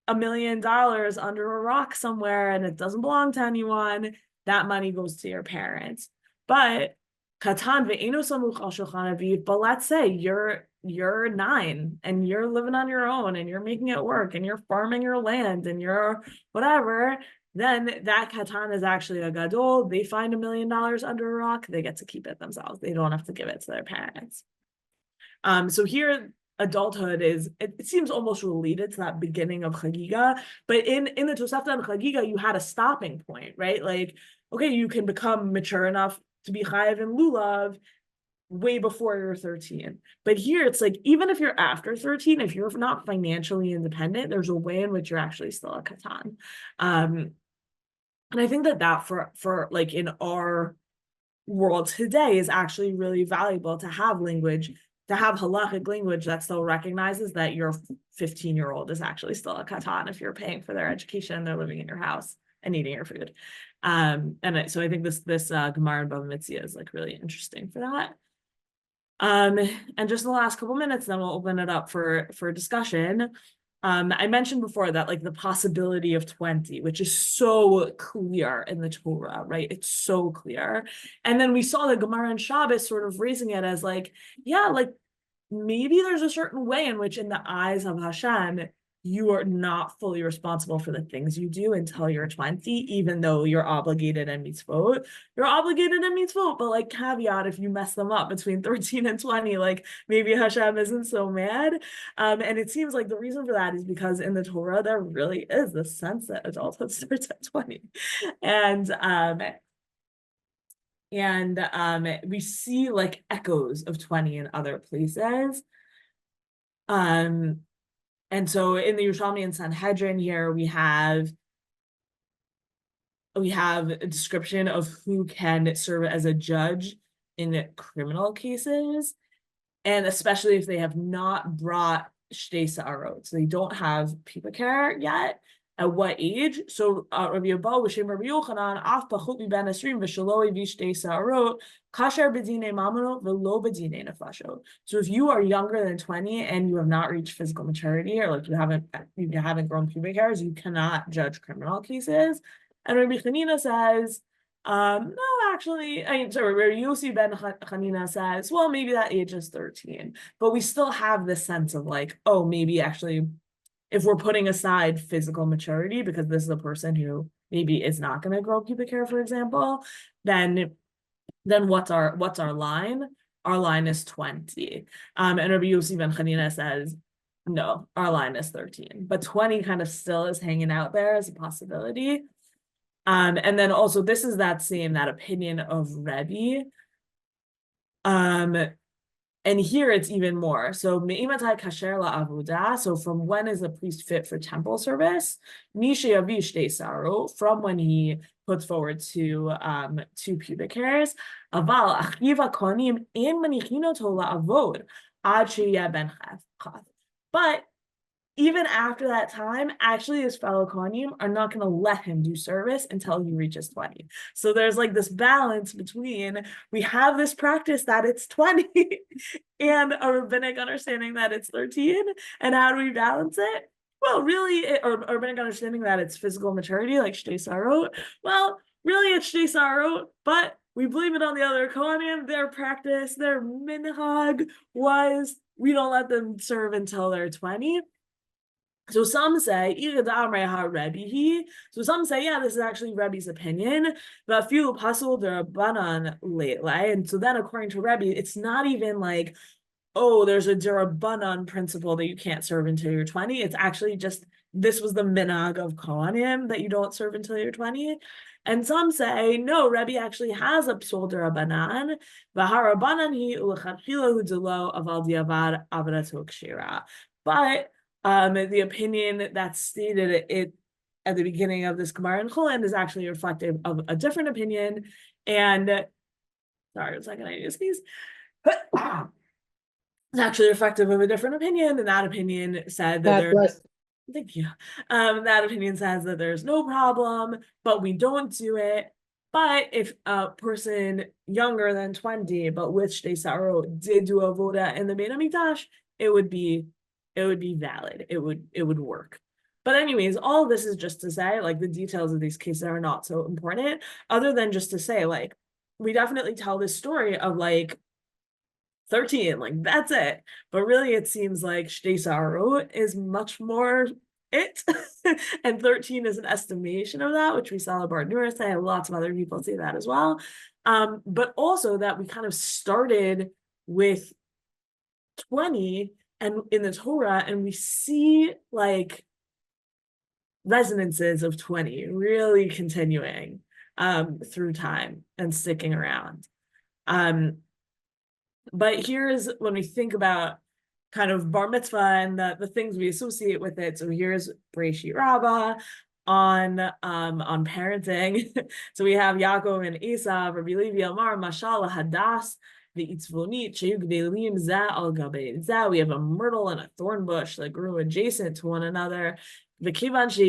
$1 million under a rock somewhere and it doesn't belong to anyone, that money goes to your parents. But Katan ve'eno samuch al shulchan aviv, but let's say you're 9 and you're living on your own and you're making it work and you're farming your land and you're whatever, then that katan is actually a gadol. They find $1 million under a rock, they get to keep it themselves. They don't have to give it to their parents. So here adulthood is, it seems almost related to that beginning of Chagiga, but in the Tosafta and Chagiga, you had a stopping point, right? Like, okay, you can become mature enough to be chayav and lulav way before you're 13. But here it's like, even if you're after 13, if you're not financially independent, there's a way in which you're actually still a katan. And I think that for like in our world today is actually really valuable to have language, to have halachic language that still recognizes that your 15-year-old is actually still a katan if you're paying for their education and they're living in your house and eating your food. So I think this Gemara in Bava Metzia is like really interesting for that. And just in the last couple minutes, then we'll open it up for discussion. I mentioned before that like the possibility of 20, which is so clear in the Torah, right? It's so clear. And then we saw the Gemara and Shabbos sort of raising it as like, yeah, like maybe there's a certain way in which in the eyes of Hashem, you are not fully responsible for the things you do until you're 20, even though you're obligated in mitzvot. You're obligated in mitzvot, but like caveat, if you mess them up between 13 and 20, like maybe Hashem isn't so mad. And it seems like the reason for that is because in the Torah, there really is the sense that adulthood starts at 20. And we see like echoes of 20 in other places. And so in the Yerushalmi and Sanhedrin here, we have a description of who can serve as a judge in criminal cases, and especially if they have not brought shtei sa'arot, so they don't have pubic hair yet. At what age? So Rabbi Abba Hashem Rabbi Yochanan af pachut mi ben esrim v'shelo hevi shtei sa'arot kasher b'dinei mamano v'lo b'dinei nefasho. So if you are younger than 20 and you have not reached physical maturity, or like you haven't grown pubic hairs, you cannot judge criminal cases. And Rabbi Chanina says, no, actually, Rabbi Yossi ben Chanina says, well, maybe that age is 13, but we still have this sense of like, oh, maybe actually, if we're putting aside physical maturity, because this is a person who maybe is not going to grow pubic hair, for example, then what's our line? Our line is 20. And Rabbi Yossi ben Chanina says, no, our line is 13, but 20 kind of still is hanging out there as a possibility. And then also this is that opinion of Rebbe. And here it's even more. So me'imatai kasher la'avoda. So from when is a priest fit for temple service? Misheyavi shtei sa'arot, from when he puts forward two pubic hairs. Aval achiva kohanim ein manichinoto la'avod ad sheyeh ben chav. But even after that time, actually his fellow Kohanim are not going to let him do service until he reaches 20. So there's like this balance between, we have this practice that it's 20 and a rabbinic understanding that it's 13. And how do we balance it? Well, really, or rabbinic understanding that it's physical maturity, like shtei sa'arot. Well, really it's shtei sa'arot, but we blame it on the other Kohanim. Their practice, their minhag was, we don't let them serve until they're 20. So some say, so some say, yeah, this is actually Rebbe's opinion, but few pasul the Rabbanan lately. And so then according to Rebbe, it's not even like, oh, there's a Rabbanan principle that you can't serve until you're 20. It's actually just, this was the minhag of Kohanim, that you don't serve until you're 20. And some say, no, Rebbe actually has a psul Rabbanan, v'harabanan hi u'lechatchila hu d'lo aval diavad avadato kshira. But the opinion that's stated it at the beginning of this Gemara in Chulin is actually reflective of a different opinion. And sorry, a second, I need to sneeze. It's actually reflective of a different opinion, and that opinion said that there's. Thank you. That opinion says that there's no problem, but we don't do it. But if a person younger than 20, but with shtei sa'arot, did do avoda in the Beit HaMikdash, it would be valid. It would work. But anyways, all of this is just to say, like, the details of these cases are not so important, other than just to say, like, we definitely tell this story of like 13, like that's it. But really it seems like Shtei Sarot is much more it. And 13 is an estimation of that, which we saw Bar Nur say, lots of other people say that as well. But also that we kind of started with 20 and in the Torah, and we see like resonances of 20 really continuing through time and sticking around. But here's when we think about kind of bar mitzvah and the things we associate with it. So here's Breshit Rabbah on parenting. So we have Yaakov and Esav, Rabbi Levi Amar, Mashal Hadas, the Itzvonit, Sheyug Delim Za al Gabe Za. We have a myrtle and a thorn bush that grew adjacent to one another. They grow,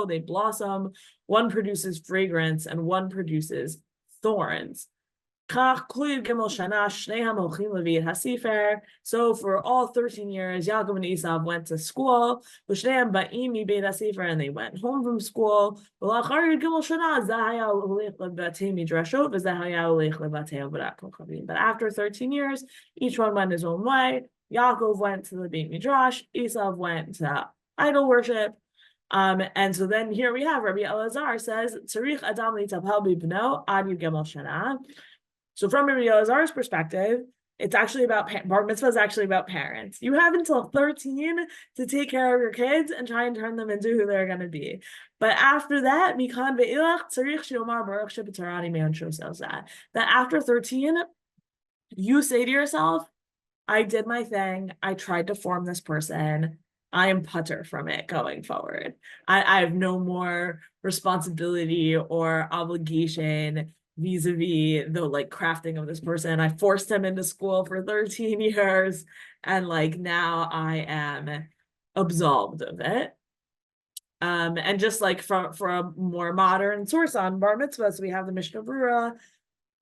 they blossom. One produces fragrance and one produces thorns. So for all 13 years, Yaakov and Esav went to school, and they went home from school. But after 13 years, each one went his own way. Yaakov went to the Beit Midrash, Esav went to idol worship. And so then here we have Rabbi Elazar says, Tzarich Adam litapel bibno ad yud gimel shana. So from Rabbi Elazar's perspective, it's actually about bar mitzvah is actually about parents. You have until 13 to take care of your kids and try and turn them into who they're going to be. But after that, mikan ve'ilach tzarich shiomar baruch shebetarani me'on shosel zeh. That after 13, you say to yourself, I did my thing. I tried to form this person. I am putter from it going forward. I have no more responsibility or obligation vis-a-vis the like crafting of this person. I forced him into school for 13 years and like now I am absolved of it. And just like for a more modern source on bar mitzvahs, we have the Mishnah Berurah.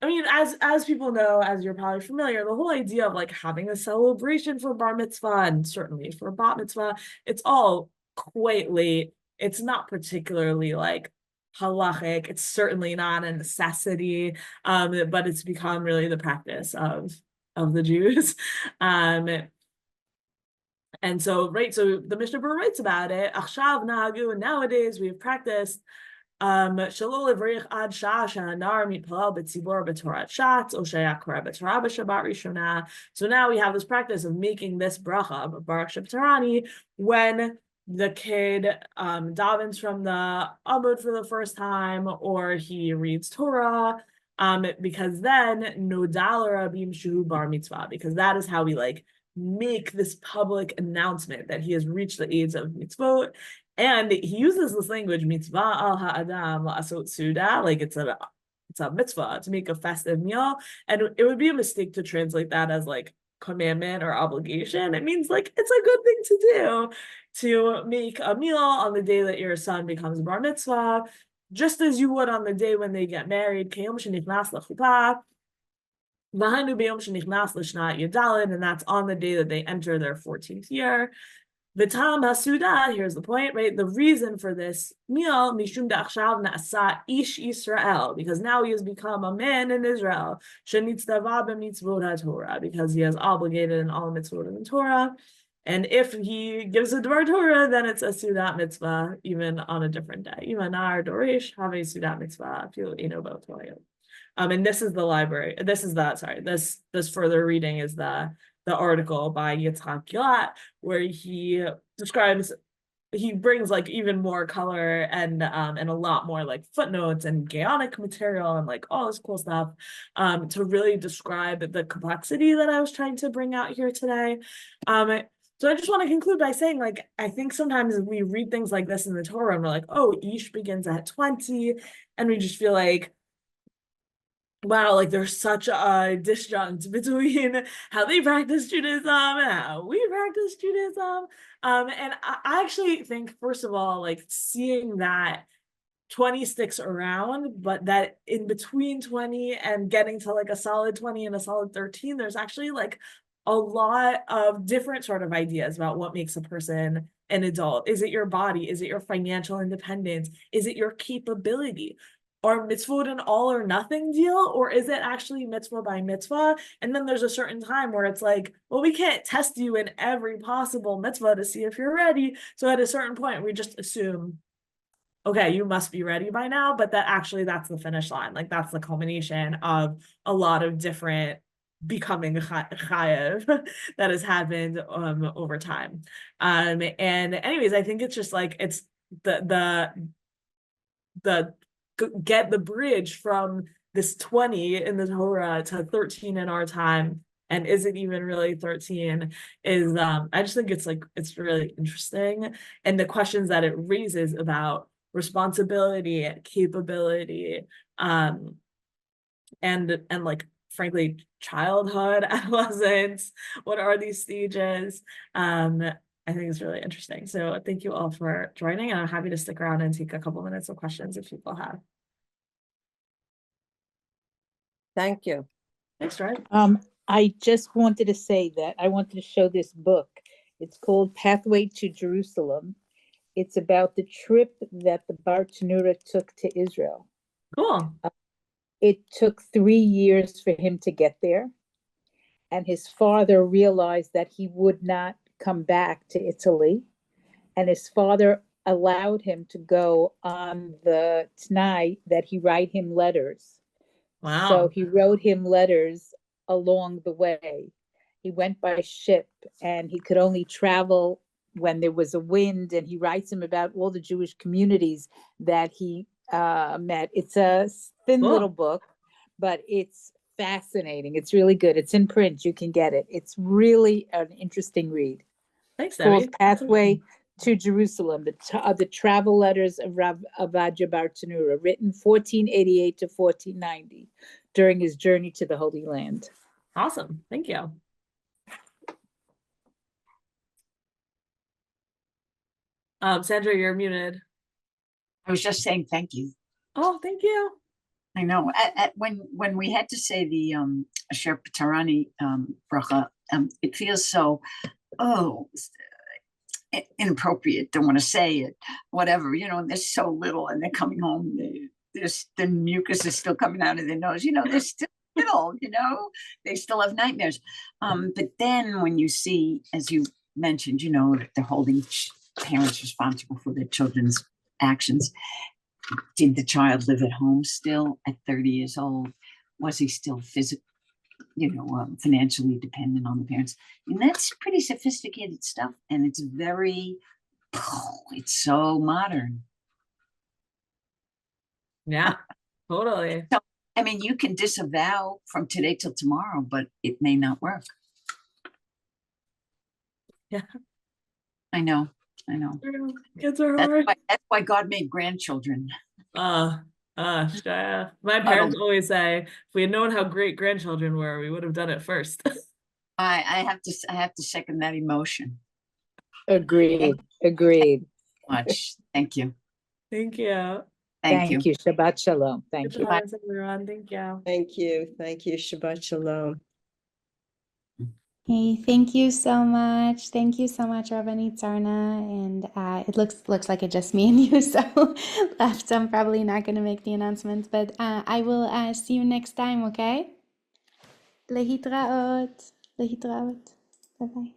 I mean, as people know, as you're probably familiar, the whole idea of like having a celebration for bar mitzvah and certainly for bat mitzvah, it's all quite late. It's not particularly like halachic. It's certainly not a necessity, but it's become really the practice of the Jews. And so, right, so the Mishnah Berurah writes about it. Achshav nahagu, and nowadays we have practiced so now we have this practice of making this bracha, Baruch Shebetarani, when the kid davens from the Amud for the first time, or he reads Torah, because then nodal rabim shu bar mitzvah, because that is how we like make this public announcement that he has reached the age of mitzvot. And he uses this language, mitzvah al ha'adam la'asot suda, like it's a mitzvah to make a festive meal. And it would be a mistake to translate that as like commandment or obligation. It means like it's a good thing to do to make a meal on the day that your son becomes bar mitzvah, just as you would on the day when they get married. K'yom shenichnas l'chuppah, v'hainu b'yom shenichnas l'shnat yudalid, and that's on the day that they enter their 14th year. V'tam hasuda, here's the point, right? The reason for this meal, mishum da'achshav na'asa ish Yisrael, because now he has become a man in Israel, shenitztava b'mitzvot ha'Torah, because he has obligated in all mitzvot in the Torah. And if he gives a dvar Torah, then it's a sudat mitzvah, even on a different day. Imanar doresh have a sudat mitzvah, feel eno bo toyo. And this is the library. This further reading is the article by Yitzhak Gilat, where he brings like even more color and a lot more like footnotes and Gaonic material and like all this cool stuff to really describe the complexity that I was trying to bring out here today. So I just want to conclude by saying, like, I think sometimes we read things like this in the Torah and we're like, oh, Ish begins at 20, and we just feel like, wow, like there's such a disjunct between how they practice Judaism and how we practice Judaism. And I actually think, first of all, like seeing that 20 sticks around, but that in between 20 and getting to like a solid 20 and a solid 13, there's actually like a lot of different sort of ideas about what makes a person an adult. Is it your body? Is it your financial independence? Is it your capability? are mitzvot an all or nothing deal, or is it actually mitzvah by mitzvah? And then there's a certain time where it's like, well, we can't test you in every possible mitzvah to see if you're ready. So at a certain point, we just assume, okay, you must be ready by now, but that's the finish line. Like that's the culmination of a lot of different becoming chayev that has happened over time. And anyways, I think it's just like it's the get the bridge from this 20 in the Torah to 13 in our time, and is it even really 13, is I just think it's really interesting, and the questions that it raises about responsibility, capability, and like frankly childhood, adolescence, what are these stages? I think it's really interesting. So thank you all for joining, and I'm happy to stick around and take a couple minutes of questions if people have. Thank you. Thanks, Troy. I just wanted to say that I wanted to show this book. It's called Pathway to Jerusalem. It's about the trip that the Bar Tanura took to Israel. Cool. It took 3 years for him to get there. And his father realized that he would not come back to Italy. And his father allowed him to go on the t'nai that he write him letters. Wow. So he wrote him letters along the way. He went by ship and he could only travel when there was a wind, and he writes him about all the Jewish communities that he met. It's a thin Cool. little book, but it's fascinating. It's really good. It's in print. You can get it. It's really an interesting read. Thanks, It's called Debbie. Pathway to Jerusalem, the travel letters of Rav Avadia Bar Tanura, written 1488 to 1490 during his journey to the Holy Land. Awesome. Thank you. Sandra, you're muted. I was just saying thank you. Oh, thank you. I know. When we had to say the Asher Patarani bracha, it feels so inappropriate. Don't want to say it. Whatever, they're so little, and they're coming home. The mucus is still coming out of their nose. They're still little. They still have nightmares. But then when you see, as you mentioned, they're holding parents responsible for their children's actions. Did the child live at home still at 30 years old? Was he still physically, financially dependent on the parents? And that's pretty sophisticated stuff. And it's it's so modern. Yeah, totally. So, you can disavow from today till tomorrow, but it may not work. Yeah. I know. Kids are hard. That's why God made grandchildren. Shia. My parents always say, if we had known how great grandchildren were, we would have done it first. I have to second that emotion. Agreed. Much. Thank you. Thank you. Thank you. Shabbat shalom. Thank you. Bye, everyone. Thank you. Thank you. Thank you. Shabbat shalom. Hey, thank you so much. Thank you so much, Rabbanit Sarna. And it looks like it's just me and you, so left. So I'm probably not going to make the announcements, but I will see you next time, okay? Lehitraot. Bye-bye.